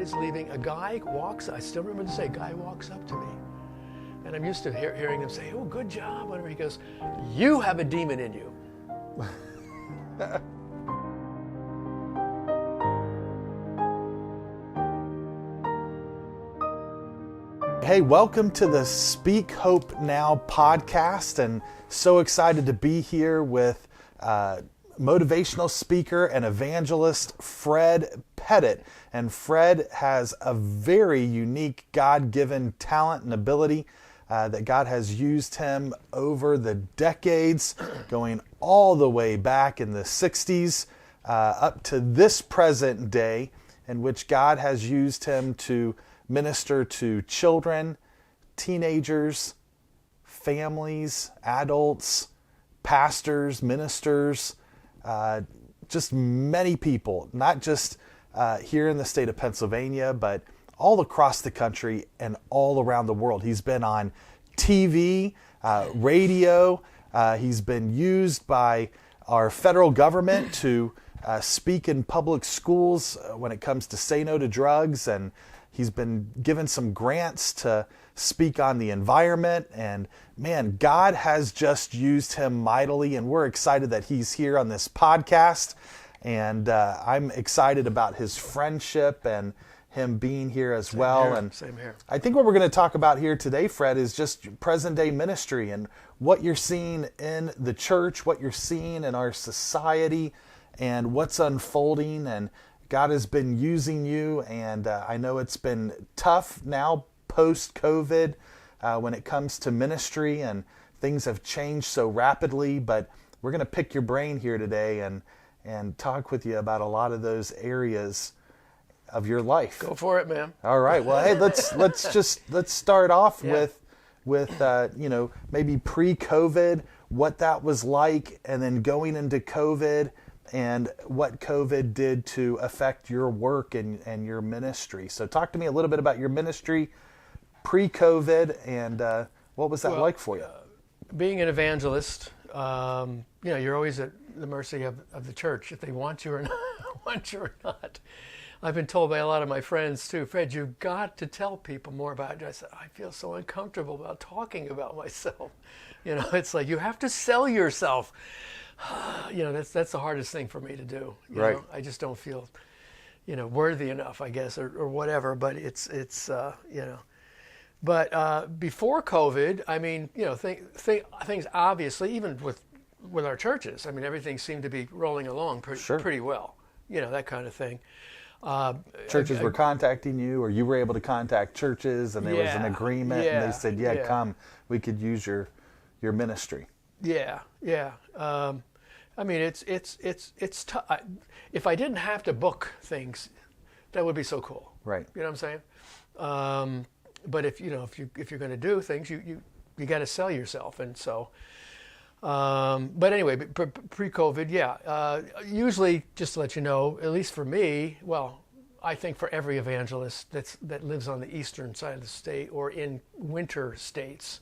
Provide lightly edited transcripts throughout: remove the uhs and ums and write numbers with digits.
is leaving. A guy walks, I still remember to say, a guy walks up to me. And I'm used to hearing him say, oh, good job, whatever. He goes, you have a demon in you. Hey, welcome to the Speak Hope Now podcast, and so excited to be here with motivational speaker and evangelist Fred Pettet. And Fred has a very unique God-given talent and ability that God has used him over the decades, going all the way back in the 60s up to this present day, in which God has used him to minister to children, teenagers, families, adults, pastors, ministers, just many people, not just here in the state of Pennsylvania, but all across the country and all around the world. He's been on TV, radio. He's been used by our federal government to speak in public schools when it comes to say no to drugs, and he's been given some grants to speak on the environment. And man, God has just used him mightily, and we're excited that he's here on this podcast. And I'm excited about his friendship and him being here as well. Same here. I think what we're going to talk about here today, Fred, is just present day ministry and what you're seeing in the church, what you're seeing in our society, and what's unfolding. And God has been using you, and I know it's been tough now post-COVID when it comes to ministry, and things have changed so rapidly, but we're going to pick your brain here today and talk with you about a lot of those areas of your life. Go for it, man. All right. Well, hey, let's start off with maybe pre-COVID, what that was like, and then going into COVID, and what COVID did to affect your work and your ministry. So talk to me a little bit about your ministry pre-COVID, and what was that like for you? Being an evangelist, you're always at the mercy of the church if they want you or not. I've been told by a lot of my friends too, Fred, you've got to tell people more about it. I said, I feel so uncomfortable about talking about myself. It's like you have to sell yourself. That's the hardest thing for me to do. Right. I just don't feel, worthy enough, I guess, or whatever. But it's. But before COVID, I mean, things obviously, even with our churches, I mean, everything seemed to be rolling along pretty well. That kind of thing. Churches were contacting you, or you were able to contact churches, and there was an agreement, and they said, come, we could use your ministry. Yeah. I mean, it's tough. If I didn't have to book things, that would be so cool. Right. You know what I'm saying? But if you're going to do things, you got to sell yourself, and so. But anyway, pre-COVID, usually, just to let you know, at least for me, well, I think for every evangelist that lives on the eastern side of the state or in winter states,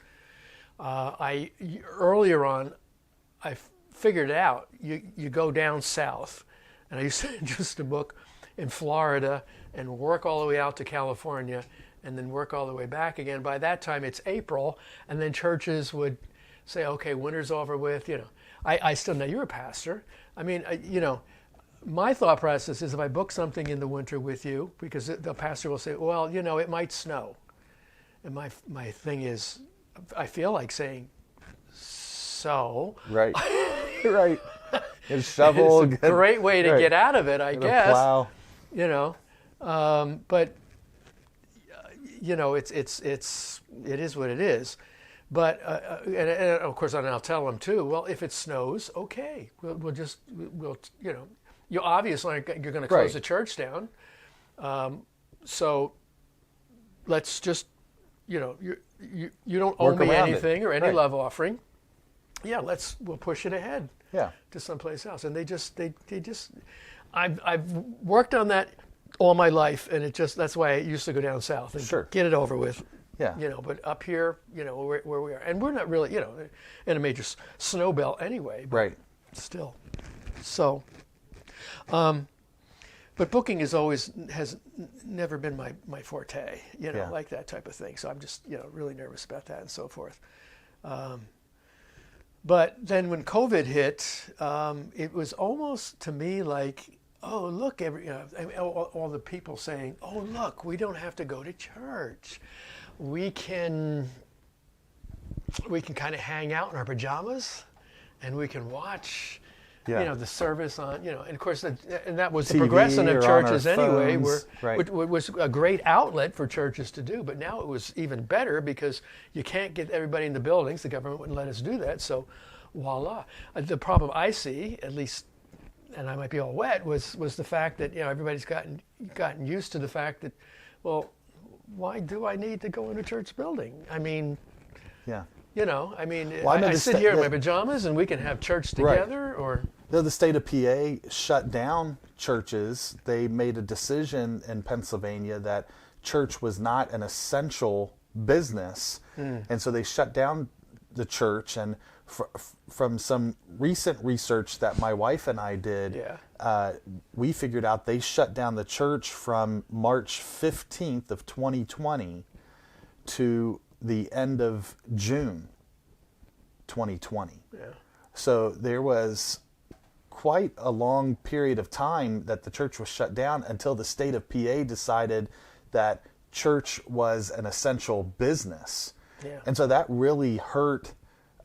earlier on, I figured out you go down south, and I used to book in Florida and work all the way out to California, and then work all the way back again. By that time, it's April, and then churches would say, okay, winter's over with, I still know you're a pastor. I mean, my thought process is if I book something in the winter with you, because the pastor will say, well, it might snow. And my thing is, I feel like saying, so. Right. Right. And shovel. It's a great way to get out of it, I guess. Plow. But, it is what it is. But and of course, and I'll tell them too. Well, if it snows, okay, we'll you obviously aren't, you're going to close the church down. So let's just you don't owe me anything or any love offering. Yeah, we'll push it ahead. Yeah. To someplace else, and they just I've worked on that all my life, and that's why I used to go down south and get it over with. Yeah. But up here, where we are, and we're not really, in a major snow belt anyway. But right. Still. So, But booking has never been my forte, Yeah. like that type of thing. So I'm just, really nervous about that and so forth. But then when COVID hit, it was almost to me like, oh, look, all the people saying, oh, look, we don't have to go to church. We can kind of hang out in our pajamas and we can watch, the service on, and of course, and that was the TV progression of or on churches our anyway, phones. Right. which was a great outlet for churches to do. But now it was even better because you can't get everybody in the buildings. The government wouldn't let us do that. So voila. The problem I see, at least, and I might be all wet, was the fact that, everybody's gotten used to the fact that, well, why do I need to go in a church building? I mean, Yeah. Well, I know I the sit here in my pajamas and we can have church together, or The state of PA shut down churches. They made a decision in Pennsylvania that church was not an essential business, and so they shut down the church. And from some recent research that my wife and I did, we figured out they shut down the church from March 15th of 2020 to the end of June 2020. Yeah. So there was quite a long period of time that the church was shut down until the state of PA decided that church was an essential business. Yeah. And so that really hurt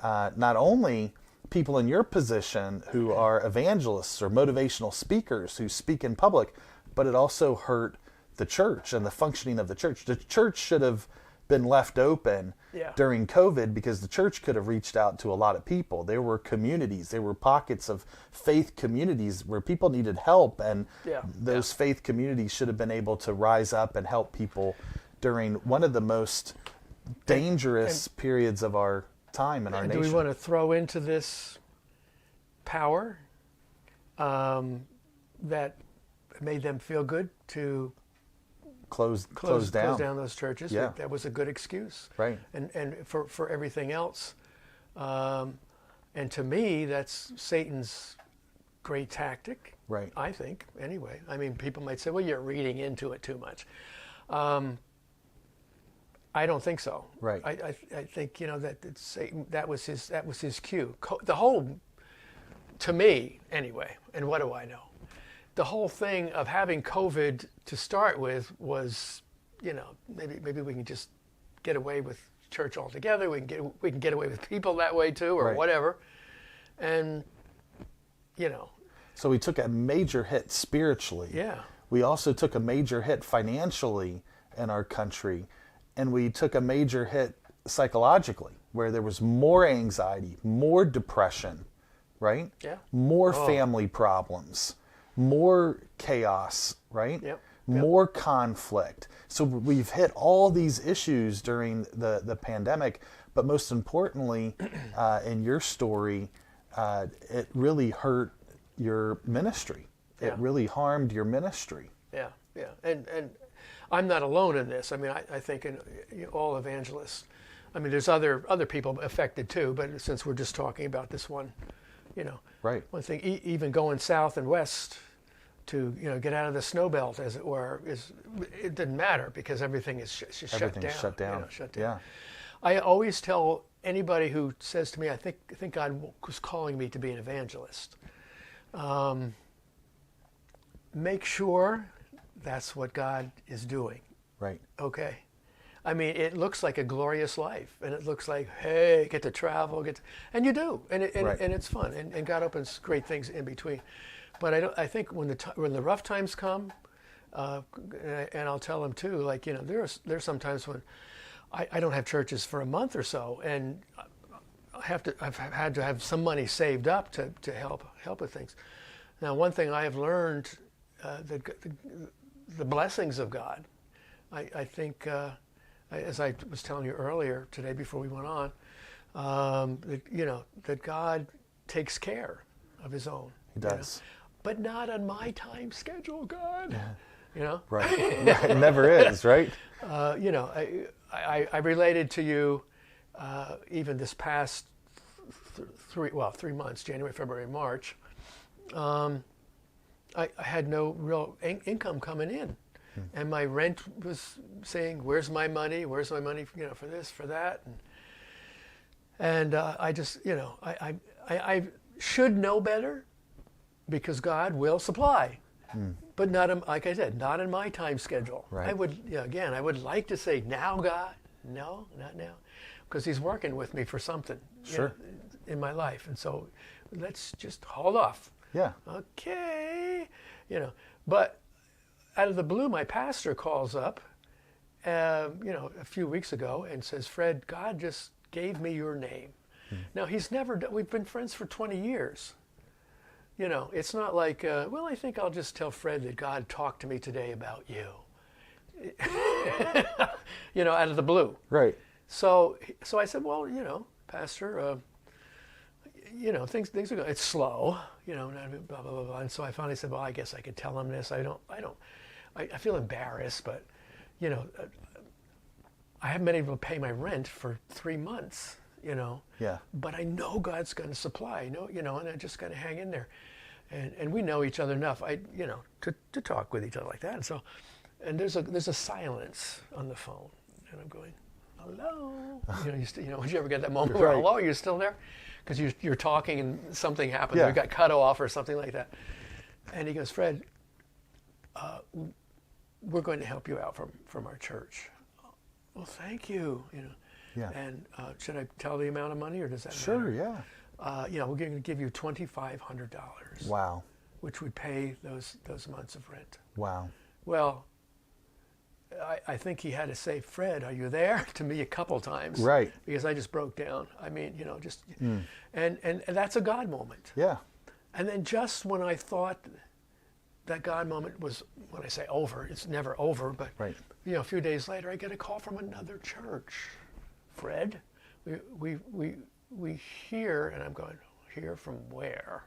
not only people in your position who are evangelists or motivational speakers who speak in public, but it also hurt the church and the functioning of the church. The church should have been left open during COVID because the church could have reached out to a lot of people. There were communities, there were pockets of faith communities where people needed help, and those faith communities should have been able to rise up and help people during one of the most dangerous periods of our time in our nation. Do we want to throw into this power that made them feel good to close down those churches? Yeah. That was a good excuse. Right. And for everything else. And to me, that's Satan's great tactic. Right. I think, anyway. I mean, people might say, well, you're reading into it too much. I don't think so. Right. I think, that Satan, that was his cue. The whole, to me anyway, and what do I know? The whole thing of having COVID to start with was, maybe we can just get away with church altogether. We can get away with people that way too, or whatever. And, So we took a major hit spiritually. Yeah. We also took a major hit financially in our country. And we took a major hit psychologically, where there was more anxiety, more depression, right? Yeah. More family problems, more chaos, right? Yep. More conflict. So we've hit all these issues during the pandemic, but most importantly, in your story, it really hurt your ministry. It really harmed your ministry. Yeah, yeah. And I'm not alone in this. I mean, I think in all evangelists, I mean, there's other people affected too, but since we're just talking about this one, Right. one thing, even going south and west to, get out of the snow belt, as it were, it didn't matter because everything is shut down. Everything's shut down. Shut down. Yeah. I always tell anybody who says to me, I think God was calling me to be an evangelist. Make sure that's what God is doing. Right. Okay. I mean, it looks like a glorious life, and it looks like, hey, get to travel, and you do, and it's fun, and God opens great things in between. But I think when the rough times come, and I'll tell them too, like, there's some times when I don't have churches for a month or so, and I've had to have some money saved up to help with things. Now, one thing I have learned, the blessings of God, I think, as I was telling you earlier today before we went on, that God takes care of His own. He does. But not on my time schedule, God. Right. It never is, right? I related to you even this past 3 months, January, February, March. I I had no real income coming in. And my rent was saying, where's my money? Where's my money, for this, for that? And I just, I should know better, because God will supply. But not, like I said, not in my time schedule. Right. I would like to say, now, God. No, not now. Because he's working with me for something in my life. And so let's just hold off. Yeah. Okay. But out of the blue, my pastor calls up, a few weeks ago and says, Fred, God just gave me your name. Now, we've been friends for 20 years. It's not like, I think I'll just tell Fred that God talked to me today about you. Out of the blue. Right. So I said, well, Pastor, things are going, it's slow, blah, blah, blah, blah. And so I finally said, well, I guess I could tell him this. I feel embarrassed, but, I haven't been able to pay my rent for 3 months, Yeah. but I know God's going to supply, and I just got to hang in there. And we know each other enough, to talk with each other like that. And so, and there's a silence on the phone, and I'm going, hello. Would you ever get that moment where, hello, you're still there? Because you're talking and something happened, you got cut off or something like that. And he goes, Fred, we're going to help you out from our church. Well, thank you. Yeah. And should I tell the amount of money, or does that matter? Sure, yeah. We're going to give you $2,500. Wow. Which would pay those months of rent. Wow. Well, I think he had to say, Fred, are you there? to me a couple times. Right. Because I just broke down. I mean, and that's a God moment. Yeah. And then just when I thought that God moment was, when I say over, it's never over, but right. A few days later, I get a call from another church. Fred, we hear, and I'm going, hear from where?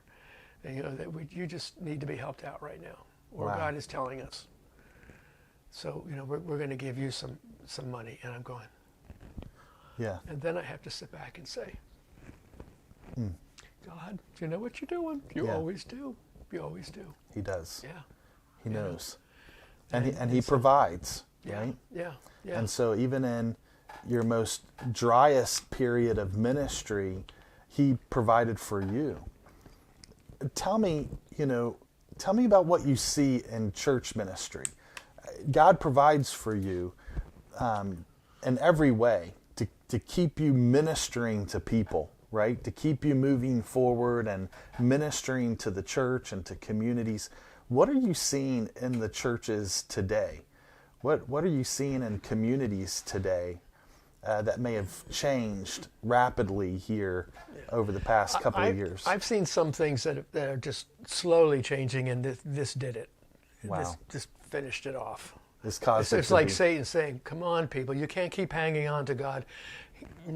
And that you just need to be helped out right now, or Wow. God is telling us. So we're going to give you some money, and I'm going. Yeah. And then I have to sit back and say, God, you know what you're doing. You always do. You always do. He does. Yeah. He knows. And he provides, right? Yeah. Yeah. And so even in your most driest period of ministry, he provided for you. Tell me about what you see in church ministry. God provides for you in every way to keep you ministering to people, right? To keep you moving forward and ministering to the church and to communities. What are you seeing in the churches today? What are you seeing in communities today that may have changed rapidly here over the past couple of years? I've seen some things that are just slowly changing, and this did it. Wow. This just finished it off. This caused It's like Satan saying, come on, people, you can't keep hanging on to God.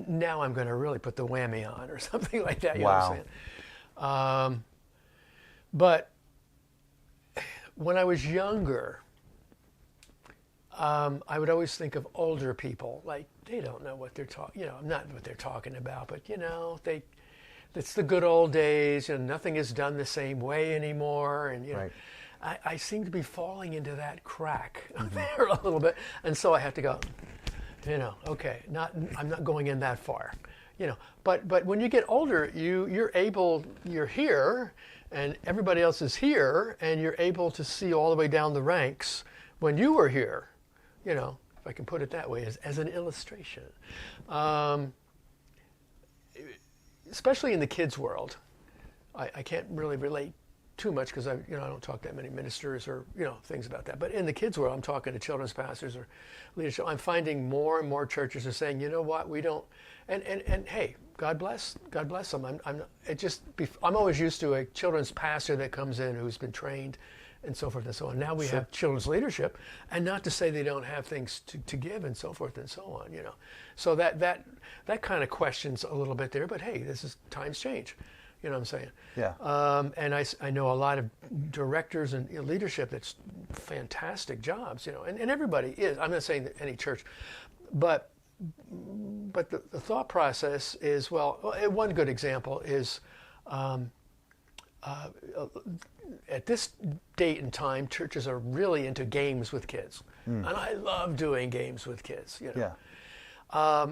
Now I'm going to really put the whammy on, or something like that. You know what I'm saying? But when I was younger, I would always think of older people, like they don't know what they're talking, not what they're talking about, but it's the good old days, nothing is done the same way anymore, and right. I seem to be falling into that crack there a little bit, and so I have to go, okay, I'm not going in that far, but when you get older, you're here, and everybody else is here, and you're able to see all the way down the ranks when you were here, if I can put it that way, as an illustration. Especially in the kids' world, I can't really relate too much because I don't talk to that many ministers or things about that. But in the kids' world, I'm talking to children's pastors or leadership. I'm finding more and more churches are saying, you know what, we don't. And hey, God bless them. I'm always used to a children's pastor that comes in who's been trained, and so forth and so on. Now we have children's leadership, and not to say they don't have things to give and so forth and so on. So that kind of questions a little bit there. But hey, times change. You know what I'm saying? Yeah. And I know a lot of directors and leadership that's fantastic jobs, and everybody is. I'm not saying that any church, but the thought process is, one good example is at this date and time, churches are really into games with kids. And I love doing games with kids, you know. Yeah.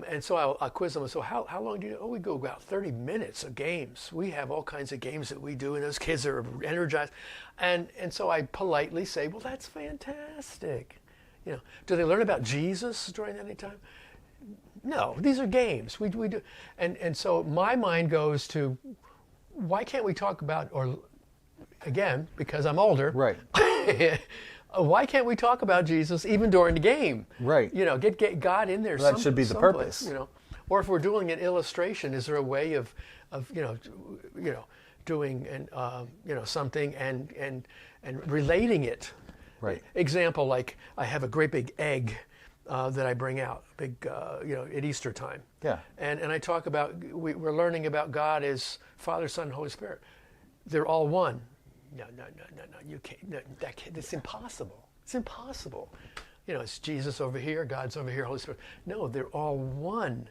And so I'll quiz them. So how long do you? Oh, we go about 30 minutes of games. We have all kinds of games that we do, and those kids are energized. And so I politely say, well, that's fantastic. You know, do they learn about Jesus during any time? No, these are games. We do. And so my mind goes to, why can't we talk about, or again, because I'm older. Right. Why can't we talk about Jesus even during the game? Right. You know, get God in there. Well, that should be the purpose. You know, or if we're doing an illustration, is there a way of doing something and relating it? Right. Example, like I have a great big egg that I bring out, at Easter time. Yeah. And I talk about we're learning about God as Father, Son, and Holy Spirit. They're all one. No, you can't. No, it's impossible. It's impossible. You know, it's Jesus over here, God's over here, Holy Spirit. No, they're all one.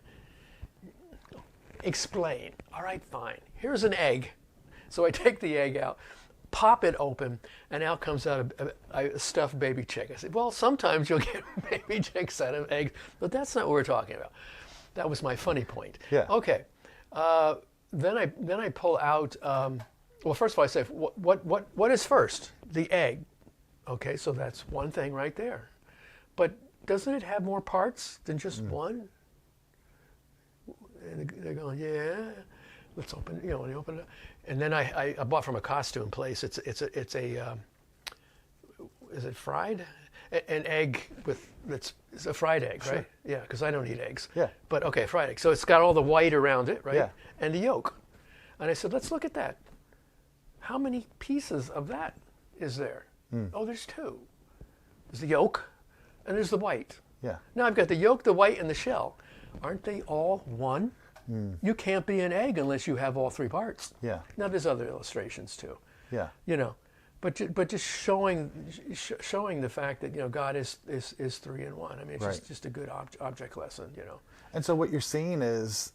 Explain. All right, fine. Here's an egg. So I take the egg out, pop it open, and out comes out a stuffed baby chick. I said, well, sometimes you'll get baby chicks out of eggs, but that's not what we're talking about. That was my funny point. Yeah. Okay. Then I pull out. Well, first of all, I say, what is first? The egg. Okay, so that's one thing right there. But doesn't it have more parts than just one? And they're going, yeah. Let's open. You know, when you open it up, and then I bought from a costume place. It's a is it fried? An egg it's a fried egg, right? Sure. Yeah, because I don't eat eggs. Yeah. But okay, fried egg. So it's got all the white around it, right? Yeah. And the yolk. And I said, let's look at that. How many pieces of that is there? Oh, there's two. There's the yolk, and there's the white. Yeah. Now I've got the yolk, the white, and the shell. Aren't they all one? You can't be an egg unless you have all three parts. Yeah. Now there's other illustrations too. Yeah. You know, but just showing the fact that, you know, God is three in one. I mean, it's just a good object lesson. You know. And so what you're seeing is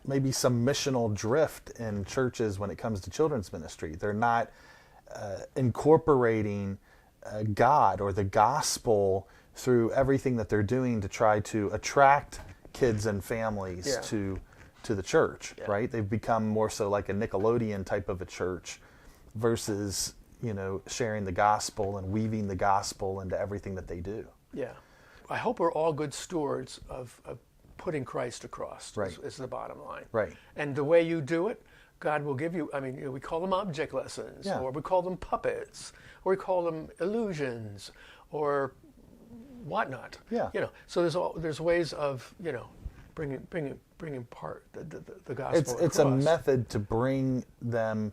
maybe some missional drift in churches when it comes to children's ministry. They're not incorporating God or the gospel through everything that they're doing to try to attract kids and families to the church, right? They've become more so like a Nickelodeon type of a church versus, you know, sharing the gospel and weaving the gospel into everything that they do. Yeah. I hope we're all good stewards of putting Christ across, Right. is the bottom line. Right. And the way you do it, God will give you, I mean, you know, we call them object lessons, or we call them puppets, or we call them illusions, or whatnot. Yeah. You know, so there's ways of, you know, bringing part the gospel It's a across. method to bring them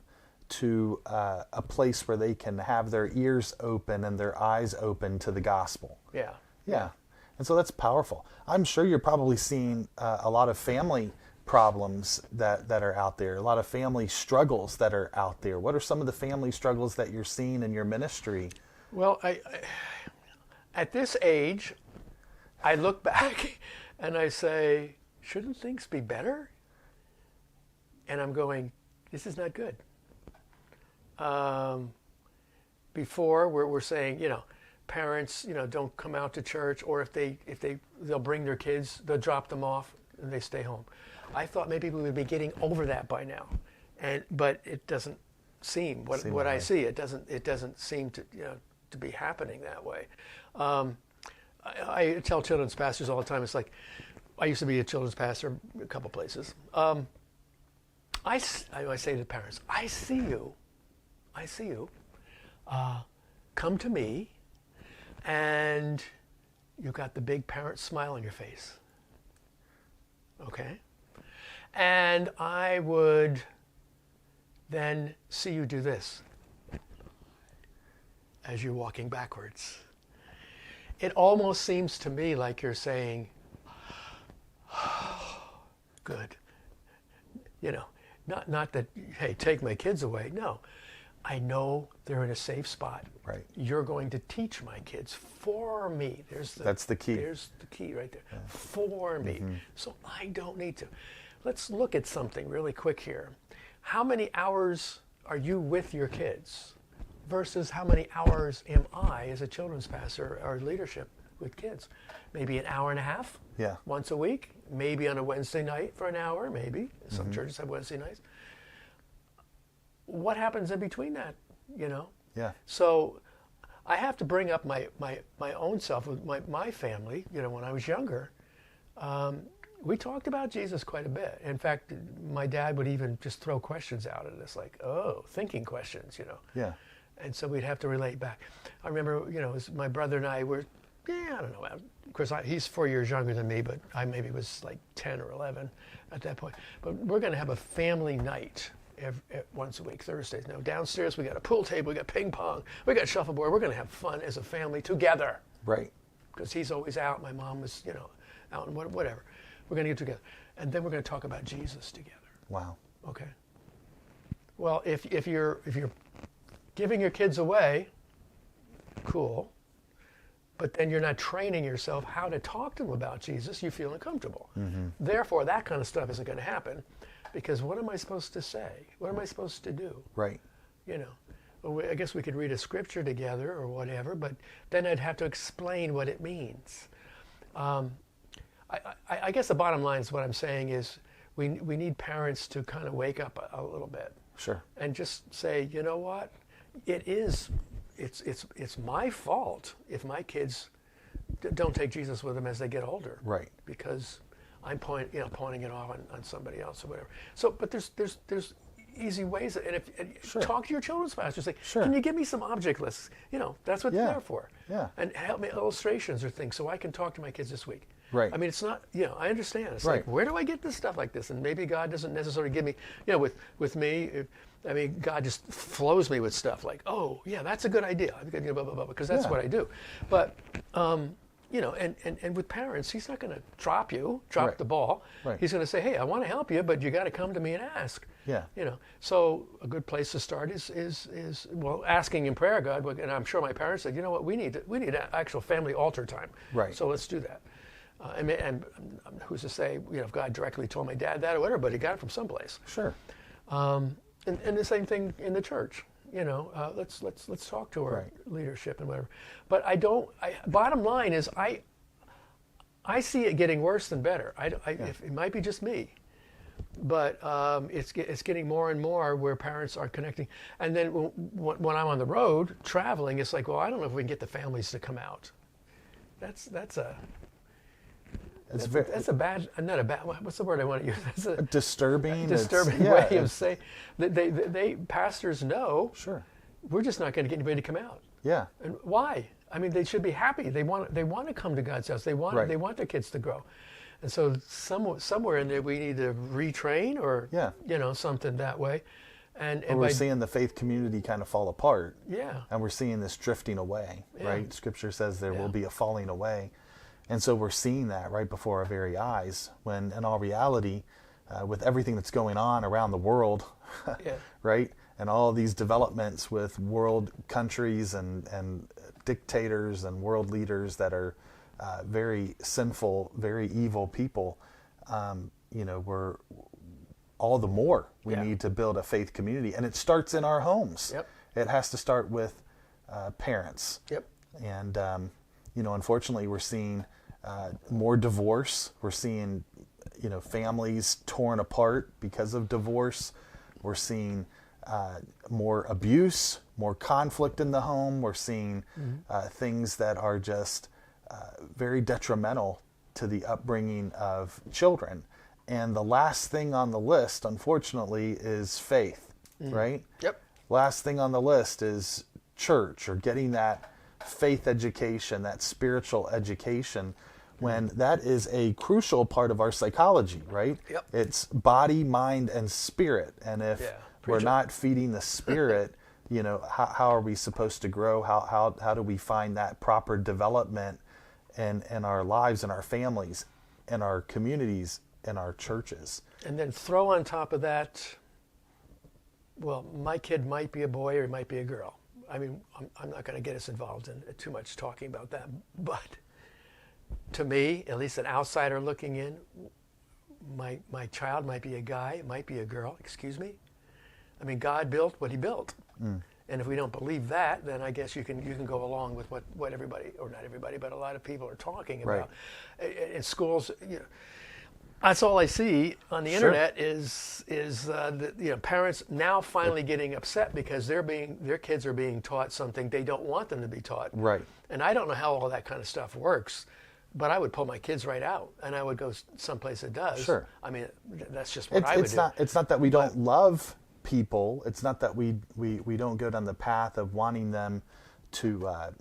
to a place where they can have their ears open and their eyes open to the gospel. Yeah. Yeah. And so that's powerful. I'm sure you're probably seeing a lot of family problems that are out there, a lot of family struggles that are out there. What are some of the family struggles that you're seeing in your ministry? Well, I at this age, I look back and I say, shouldn't things be better? And I'm going, this is not good. Before we're saying, you know, parents, you know, don't come out to church, or if they'll bring their kids, they'll drop them off and they stay home. I thought maybe we would be getting over that by now, but it doesn't seem what I see. It doesn't seem to, you know, to be happening that way. I tell children's pastors all the time. It's like, I used to be a children's pastor a couple places. I say to the parents, I see you. Come to me, and you got the big parent smile on your face. Okay? And I would then see you do this as you're walking backwards. It almost seems to me like you're saying, good. You know, not that, hey, take my kids away. No, I know they're in a safe spot. Right. You're going to teach my kids for me. That's the key. There's the key right there. Yeah. For me. Mm-hmm. So I don't need to. Let's look at something really quick here. How many hours are you with your kids versus how many hours am I as a children's pastor or leadership with kids? Maybe an hour and a half once a week, maybe on a Wednesday night for an hour, maybe. Some churches have Wednesday nights. What happens in between that, you know? Yeah. So I have to bring up my own self with my family. You know, when I was younger, we talked about Jesus quite a bit. In fact, my dad would even just throw questions out at us, like, thinking questions, you know. Yeah. And so we'd have to relate back. I remember, you know, my brother and I were, I don't know. Of course, he's 4 years younger than me, but I maybe was like 10 or 11 at that point. But we're going to have a family night once a week, Thursdays. Now, downstairs, we got a pool table, we got ping pong, we got shuffleboard. We're going to have fun as a family together. Right. Because he's always out. My mom was, you know, out and whatever. We're going to get together. And then we're going to talk about Jesus together. Wow. Okay. Well, if you're giving your kids away, cool. But then you're not training yourself how to talk to them about Jesus, you feel uncomfortable. Therefore, that kind of stuff isn't going to happen, because what am I supposed to say? What am I supposed to do? Right. You know, well, I guess we could read a scripture together or whatever, but then I'd have to explain what it means. I guess the bottom line is what I'm saying is we need parents to kind of wake up a little bit. Sure. And just say, you know what? It's my fault if my kids don't take Jesus with them as they get older. Right. Because I'm pointing it off on somebody else or whatever. So, but there's easy ways, and Sure. talk to your children's pastor. Say, Sure. can you give me some object lists? You know, that's what they're there for. Yeah. And help me illustrations or things so I can talk to my kids this week. Right. I mean, it's not, you know, I understand. It's Right. like, where do I get this stuff like this? And maybe God doesn't necessarily give me, you know, with me, I mean, God just flows me with stuff like, oh, yeah, that's a good idea. You know, blah, blah, blah, because that's what I do. But, you know, and with parents, he's not going to drop Right. the ball. Right. He's going to say, hey, I want to help you, but you got to come to me and ask. Yeah. You know, so a good place to start is well, asking in prayer, God, and I'm sure my parents said, you know what, we need actual family altar time. Right. So let's do that. And who's to say, you know, if God directly told my dad that or whatever, but he got it from someplace. Sure. And the same thing in the church. You know, let's talk to our Right. leadership and whatever. But bottom line is, I see it getting worse than better. It might be just me, but it's getting more and more where parents are connecting. And then when I'm on the road traveling, it's like, well, I don't know if we can get the families to come out. That's a bad, not a bad, what's the word I want to use? That's a disturbing way of saying, they pastors know, Sure. we're just not going to get anybody to come out. Yeah. And why? I mean, they should be happy. They want to come to God's house. They want Right. they want their kids to grow. And so somewhere in there we need to retrain or you know, something that way. And we're seeing the faith community kind of fall apart. Yeah. And we're seeing this drifting away, Yeah. right? Scripture says there Yeah. will be a falling away. And so we're seeing that right before our very eyes, when in all reality, with everything that's going on around the world, Yeah. right? And all these developments with world countries and dictators and world leaders that are very sinful, very evil people, you know, we're all the more we need to build a faith community. And it starts in our homes. Yep. It has to start with parents. Yep. And, you know, unfortunately, we're seeing more divorce. We're seeing, you know, families torn apart because of divorce. We're seeing more abuse, more conflict in the home. We're seeing things that are just very detrimental to the upbringing of children. And the last thing on the list, unfortunately, is faith, right? Yep. Last thing on the list is church, or getting that faith education, that spiritual education, when that is a crucial part of our psychology, right? Yep. It's body, mind, and spirit. And if we're not feeding the spirit, you know, how are we supposed to grow? How do we find that proper development in our lives, in our families, in our communities, in our churches? And then throw on top of that, well, my kid might be a boy or he might be a girl. I mean, I'm not going to get us involved in too much talking about that, but to me, at least an outsider looking in, my child might be a guy, it might be a girl, excuse me. I mean, God built what he built. And if we don't believe that, then I guess you can go along with what everybody, or not everybody, but a lot of people are talking about. In schools, that's all I see on the internet is parents now finally getting upset because their kids are being taught something they don't want them to be taught. Right. And I don't know how all that kind of stuff works, but I would pull my kids right out and I would go someplace that does. Sure. I mean, that's just what I would do. It's not that we don't love people. It's not that we don't go down the path of wanting them to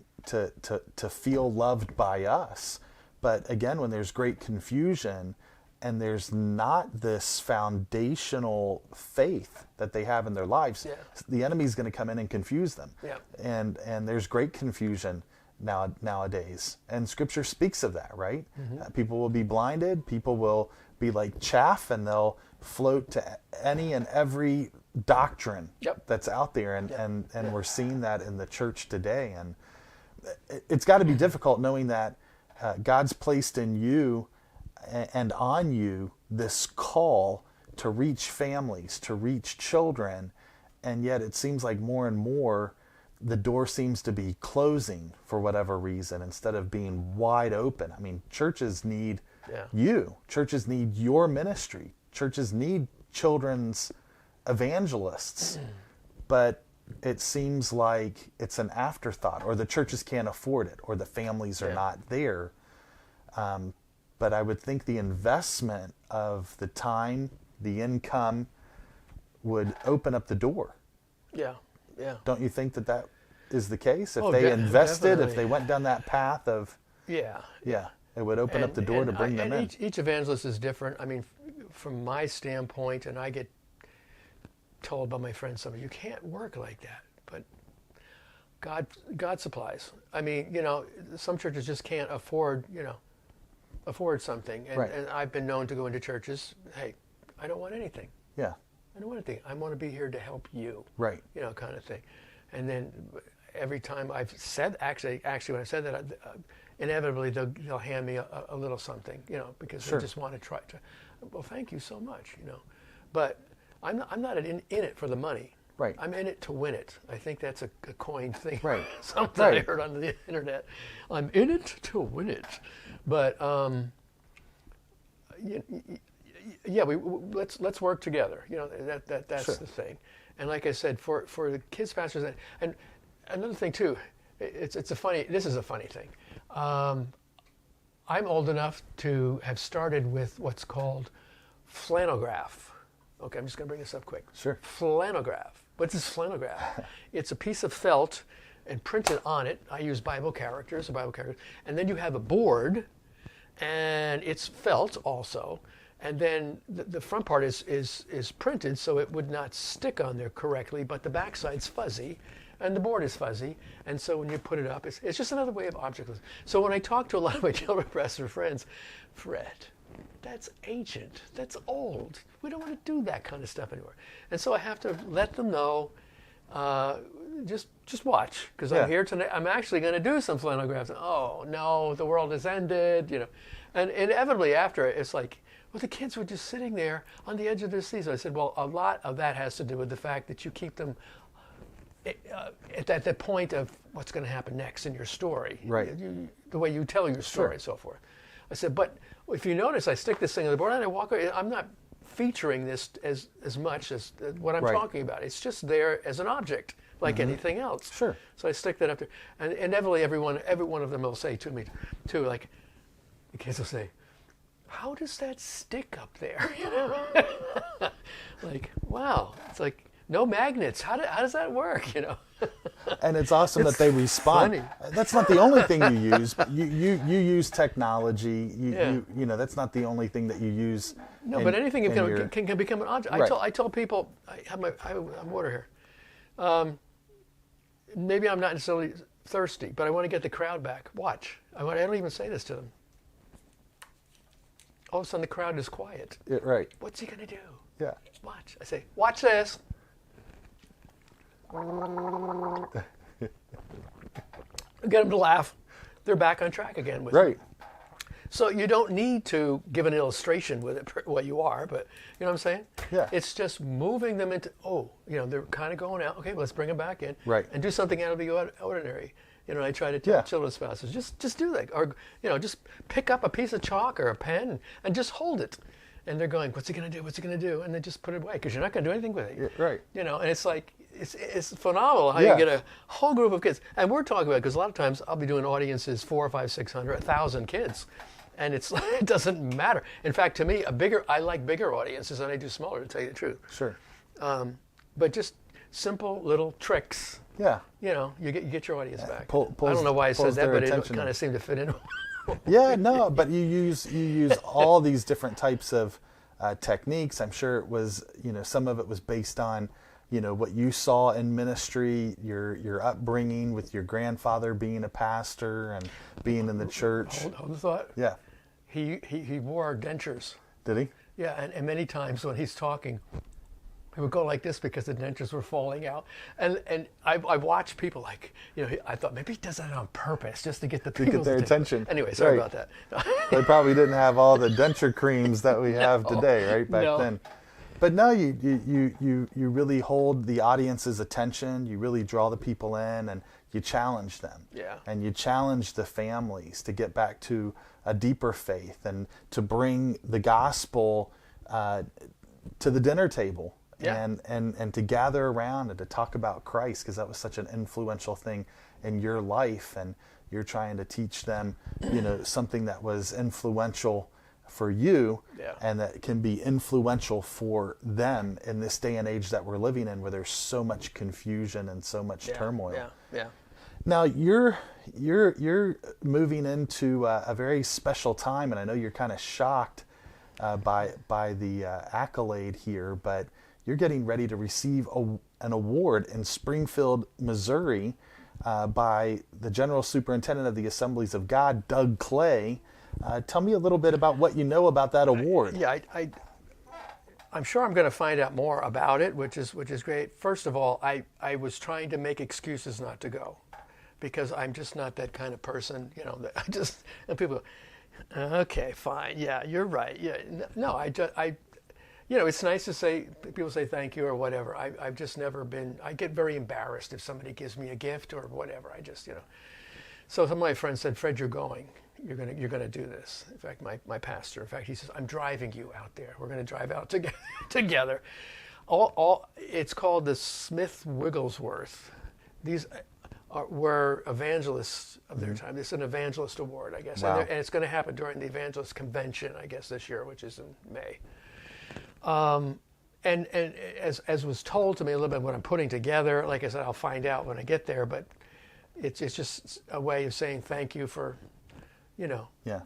feel loved by us. But again, when there's great confusion and there's not this foundational faith that they have in their lives, the enemy's going to come in and confuse them. Yeah. And there's great confusion nowadays. And Scripture speaks of that, right? People will be blinded. People will be like chaff, and they'll float to any and every doctrine that's out there. And we're seeing that in the church today. And it's got to be difficult knowing that God's placed in you and on you this call to reach families, to reach children, and yet it seems like more and more the door seems to be closing for whatever reason instead of being wide open. I mean, churches need you. Churches need your ministry. Churches need children's evangelists. But it seems like it's an afterthought, or the churches can't afford it, or the families are not there. But I would think the investment of the time, the income, would open up the door. Yeah. Don't you think that is the case? If they invested, definitely. if they went down that path of... Yeah. It would open up the door to bring them in. Each evangelist is different. I mean, from my standpoint, and I get told by my friends, some of you can't work like that, but God supplies. I mean, some churches just can't afford something. And I've been known to go into churches, hey, I don't want anything. Yeah. I don't want anything. I want to be here to help you. Right. Kind of thing. And then every time I've said, actually when I said that, inevitably they'll hand me a little something, because they just want to try to, well, thank you so much, But I'm not in it for the money. Right. I'm in it to win it. I think that's a coined thing. Right. Something I heard on the internet. I'm in it to win it. But let's work together. That's the thing. And like I said, for the kids pastors, and another thing too, this is a funny thing. I'm old enough to have started with what's called flannelgraph. Okay, I'm just going to bring this up quick. Sure. Flannelgraph. What's this flannelgraph? It's a piece of felt, and printed on it, I use Bible characters, and then you have a board, and it's felt also, and then the front part is printed so it would not stick on there correctly, but the backside's fuzzy, and the board is fuzzy, and so when you put it up, it's just another way of object lesson. So when I talk to a lot of my children pastor friends, Fred, that's ancient, that's old. We don't want to do that kind of stuff anymore. And so I have to let them know, just watch, because I'm here tonight. I'm actually going to do some flannelgraphs. Oh no, the world has ended, And inevitably after, it's like, well, the kids were just sitting there on the edge of their seats. So I said, well, a lot of that has to do with the fact that you keep them at the point of what's going to happen next in your story. Right. The way you tell your story and so forth. I said, but if you notice, I stick this thing on the board and I walk away. I'm not featuring this as much as what I'm talking about. It's just there as an object, like anything else. Sure. So I stick that up there. And inevitably, every one of them will say to me, too, like, the kids will say, how does that stick up there? Like, wow. It's like, no magnets. How does that work? And it's awesome that they respond. Funny. That's not the only thing you use. But you use technology. You know that's not the only thing that you use. No, but anything can become an object. Right. I tell people, I have water here. Maybe I'm not necessarily thirsty, but I want to get the crowd back. Watch. I don't even say this to them. All of a sudden, the crowd is quiet. Right. What's he going to do? Yeah. Watch. I say, watch this. Get them to laugh. They're back on track again with Right. me. So you don't need to give an illustration with it, what you are, but you know what I'm saying? Yeah. It's just moving them into, they're kind of going out. Okay, let's bring them back in. Right. And do something out of the ordinary. I try to tell children's spouses, just do that. Or, just pick up a piece of chalk or a pen and just hold it. And they're going, what's he going to do? What's he going to do? And they just put it away because you're not going to do anything with it. Right. And it's like, it's phenomenal how you get a whole group of kids. And we're talking about, because a lot of times I'll be doing audiences 400, 500, 600, 1,000 kids. And it doesn't matter. In fact, to me, I like bigger audiences than I do smaller, to tell you the truth. Sure. But just simple little tricks. Yeah. You get your audience back. Pulls, I don't know why I said that, but it attention. kind of seemed to fit in. Yeah, no, but you use all these different types of techniques. I'm sure it was, some of it was based on, what you saw in ministry, your upbringing with your grandfather being a pastor and being in the church. Hold the thought. Yeah. He wore dentures. Did he? Yeah, and many times when he's talking, he would go like this because the dentures were falling out. And I watched people like, I thought maybe he does that on purpose just to get their attention. Anyway, sorry about that. They probably didn't have all the denture creams that we have today, right, back then. But no, you really hold the audience's attention. You really draw the people in, and you challenge them. Yeah. And you challenge the families to get back to a deeper faith and to bring the gospel to the dinner table. Yeah. And to gather around and to talk about Christ, because that was such an influential thing in your life, and you're trying to teach them, something that was influential for you, and that can be influential for them in this day and age that we're living in, where there's so much confusion and so much turmoil. Yeah. Now you're moving into a very special time, and I know you're kind of shocked by the accolade here, but you're getting ready to receive an award in Springfield, Missouri, by the General Superintendent of the Assemblies of God, Doug Clay. Tell me a little bit about what you know about that award. I'm sure I'm going to find out more about it, which is great. First of all, I was trying to make excuses not to go, because I'm just not that kind of person. And people go, okay, fine, yeah, you're right. Yeah, no, it's nice to say, people say thank you or whatever. I've just never been, I get very embarrassed if somebody gives me a gift or whatever. I just, So some of my friends said, Fred, you're going. You're gonna do this. In fact, my pastor, he says, I'm driving you out there. We're gonna drive out together. It's called the Smith Wigglesworth. These were evangelists of their time. This is an evangelist award, I guess. Wow. And it's going to happen during the evangelist convention, I guess, this year, which is in May. And as was told to me a little bit what I'm putting together, like I said, I'll find out when I get there, but it's just a way of saying thank you for,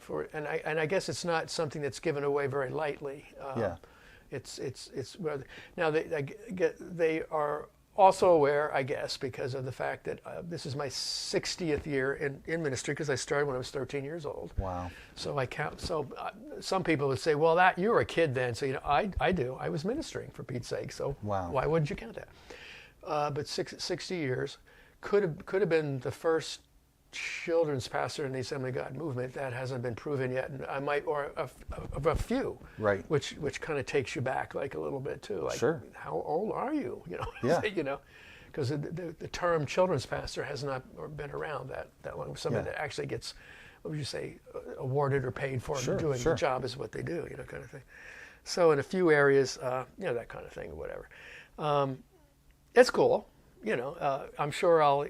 for, and I guess it's not something that's given away very lightly. It's now they are also aware, I guess, because of the fact that this is my 60th year in ministry, because I started when I was 13 years old. Wow. So I count. So some people would say, "Well, that you were a kid then." So I do. I was ministering, for Pete's sake. So why wouldn't you count that? But 60 years could have been the first children's pastor in the Assembly of God movement. That hasn't been proven yet, and I might, or a few, right? Which kind of takes you back like a little bit too. Like, sure. How old are you? Yeah. Because the term children's pastor has not been around that long. Somebody that actually gets, what would you say, awarded or paid for doing the job is what they do, kind of thing. So in a few areas, that kind of thing or whatever. It's cool. I'm sure I'll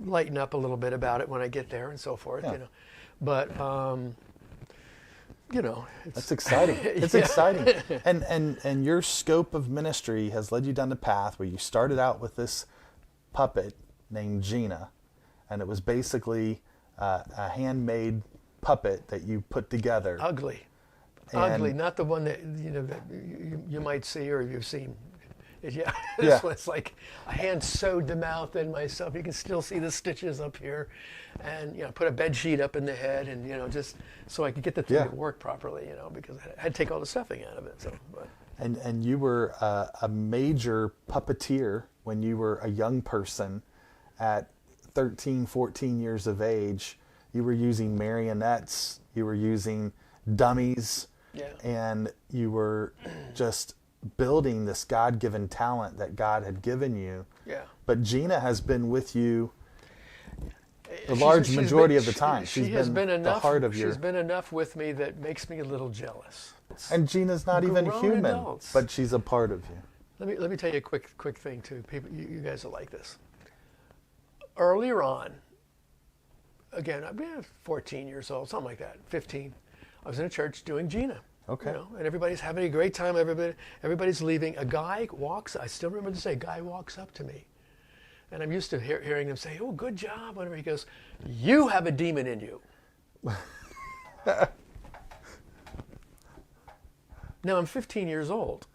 lighten up a little bit about it when I get there and so forth, but that's exciting. It's exciting. And your scope of ministry has led you down the path where you started out with this puppet named Gina, and it was basically a handmade puppet that you put together. Ugly, not the one that that you might see or you've seen. This one's like a hand sewed the mouth in myself. You can still see the stitches up here, and put a bed sheet up in the head, and just so I could get the thing to work properly. Because I had to take all the stuffing out of it. So, and you were a major puppeteer when you were a young person, at 13, 14 years of age. you were using marionettes, you were using dummies, Yeah. and you were just building this God-given talent that God had given you. Yeah. But Gina has been with you the large majority of the time. She's been the heart of your... She's been enough with me that makes me a little jealous. And Gina's not even human, adults. but she's a part of you. Let me tell you a quick thing too. People, you guys will like this. Earlier on, again, I'm 14 years old, something like that, 15. I was in a church doing Gina. Okay. You know, and everybody's having a great time. Everybody's leaving. A guy walks. I still remember this day. A guy walks up to me, and I'm used to hearing him say, "Oh, good job." Whatever. He goes, "You have a demon in you." Now I'm 15 years old.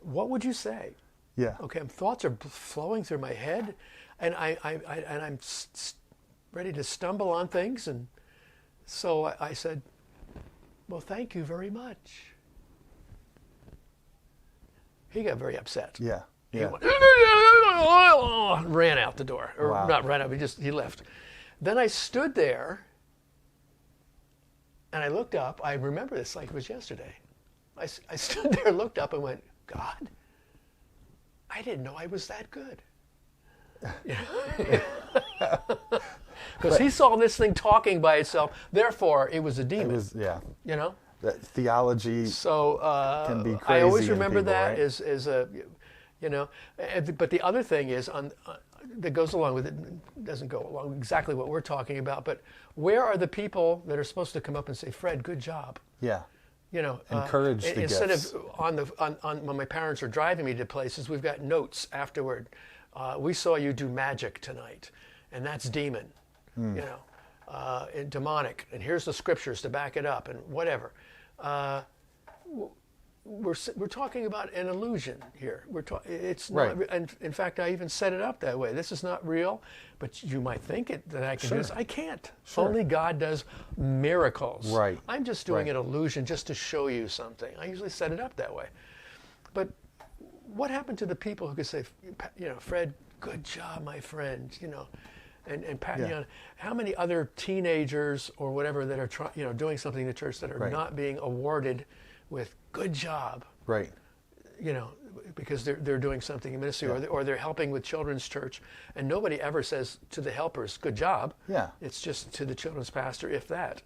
What would you say? Yeah. Okay, thoughts are flowing through my head, and I'm ready to stumble on things, and so I said, "Well, thank you very much." He got very upset. Yeah. He Yeah. went, ran out the door, or Wow. not ran out. He left. Then I stood there, and I looked up. I remember this like it was yesterday. I stood there, looked up, and went, "God, I didn't know I was that good." Because he saw this thing talking by itself. Therefore, it was a demon. It was, yeah. You know. That theology So can be crazy. I always in remember people, that right? as a, you know. But the other thing is that goes along with it. Doesn't go along exactly what we're talking about. But where are the people that are supposed to come up and say, "Fred, good job"? Yeah. You know, Encourage the instead gifts. of on when my parents are driving me to places, we've got notes afterward. We saw you do magic tonight, and that's demon, you know, and demonic. And here's the scriptures to back it up, and whatever. We're talking about an illusion here. It's not, Right. and in fact, I even set it up that way. This is not real, but you might think that I can do this. I can't. Sure. Only God does miracles. Right. I'm just doing Right. an illusion just to show you something. I usually set it up that way. But what happened to the people who could say, you know, "Fred, good job, my friend," you know, and pat me Yeah. on? How many other teenagers or whatever that are doing something in the church that are Right. not being awarded with "good job," Right. you know, because they're doing something in ministry, Yeah. or they're helping with children's church, and nobody ever says to the helpers, "Good job." Yeah. It's just to the children's pastor, if that.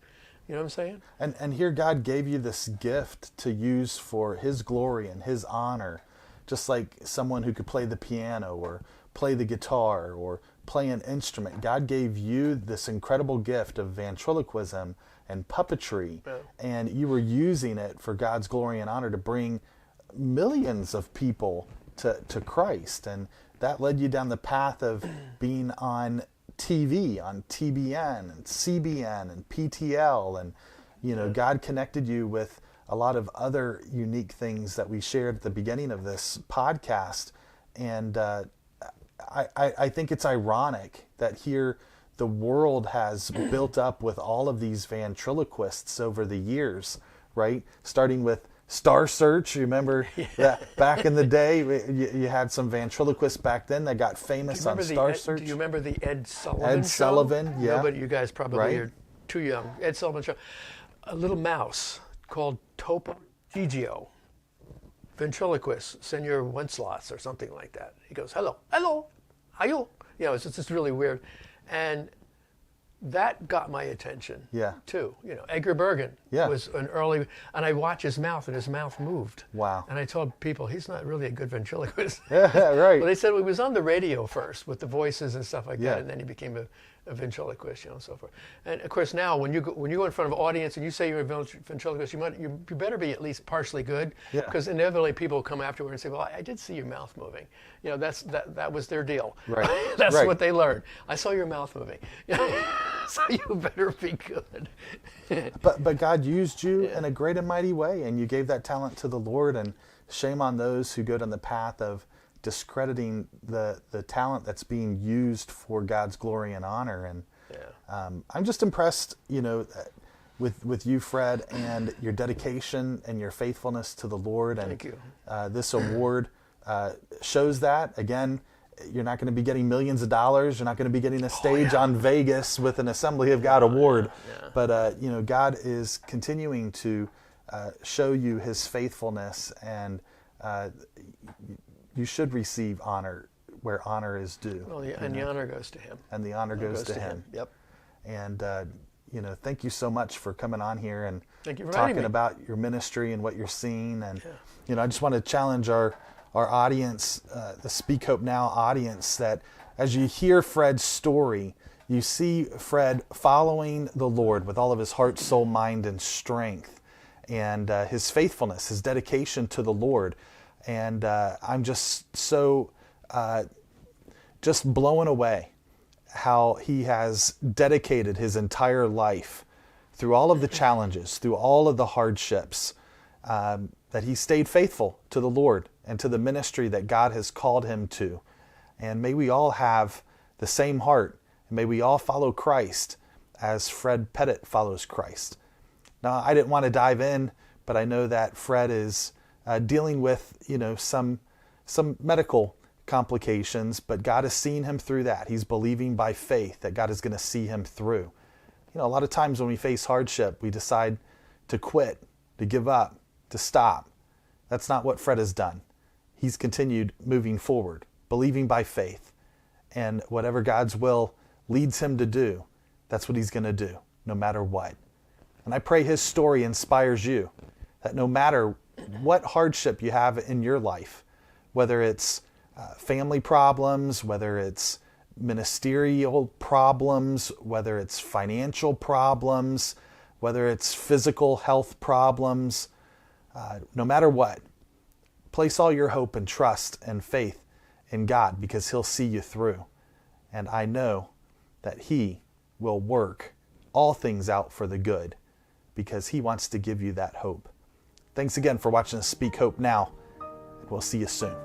You know what I'm saying? And here God gave you this gift to use for His glory and His honor, just like someone who could play the piano or play the guitar or play an instrument. God gave you this incredible gift of ventriloquism and puppetry, and you were using it for God's glory and honor to bring millions of people to Christ. And that led you down the path of being on TV, on TBN and CBN and PTL, and you know, God connected you with a lot of other unique things that we shared at the beginning of this podcast. And I think it's ironic that here the world has built up with all of these ventriloquists over the years, right? Starting with Star Search. You remember that back in the day, you had some ventriloquists back then that got famous on Star Search. Do you remember the Ed Sullivan Ed show? Sullivan, yeah. Nobody, you guys probably Right. are too young. Ed Sullivan show. A little mouse called Topo Gigio, ventriloquist, Senor Wenceslas or something like that. He goes, "Hello, hello, how you?" You know, it's just really weird. And that got my attention, too. You know, Edgar Bergen was an early, and I watched his mouth, and his mouth moved. Wow. And I told people, he's not really a good ventriloquist. Yeah, right. Well, they said he was on the radio first with the voices and stuff like Yeah. that, and then he became a ventriloquist, you know, and so forth. And of course, now when you go in front of an audience and you say you're a ventriloquist, you better be at least partially good, because inevitably people will come afterward and say, "Well, I did see your mouth moving." You know, that was their deal. Right. That's Right. what they learned. I saw your mouth moving, so you better be good. But God used you in a great and mighty way, and you gave that talent to the Lord. And shame on those who go down the path of discrediting the talent that's being used for God's glory and honor. And I'm just impressed, you know, with you, Fred, and your dedication and your faithfulness to the Lord. And Thank you. This award shows that. Again, you're not going to be getting millions of dollars. You're not going to be getting a stage on Vegas with an Assembly of God award. Yeah. But, God is continuing to show you his faithfulness, and you should receive honor where honor is due. Well, and the honor goes to him. And the honor goes to him. Yep. And, thank you so much for coming on here and Thank you for talking inviting me. about your ministry and what you're seeing. And, I just want to challenge our audience, the Speak Hope Now audience, that as you hear Fred's story, you see Fred following the Lord with all of his heart, soul, mind, and strength, and his faithfulness, his dedication to the Lord. And I'm just so just blown away how he has dedicated his entire life through all of the challenges, through all of the hardships, that he stayed faithful to the Lord and to the ministry that God has called him to. And may we all have the same heart, and may we all follow Christ as Fred Pettet follows Christ. Now, I didn't want to dive in, but I know that Fred is dealing with, some medical complications, but God has seen him through that. He's believing by faith that God is going to see him through. A lot of times when we face hardship, we decide to quit, to give up, to stop. That's not what Fred has done. He's continued moving forward, believing by faith. And whatever God's will leads him to do, that's what he's going to do, no matter what. And I pray his story inspires you, that no matter what hardship you have in your life, whether it's family problems, whether it's ministerial problems, whether it's financial problems, whether it's physical health problems, no matter what, place all your hope and trust and faith in God, because he'll see you through. And I know that he will work all things out for the good, because he wants to give you that hope. Thanks again for watching us Speak Hope Now, and we'll see you soon.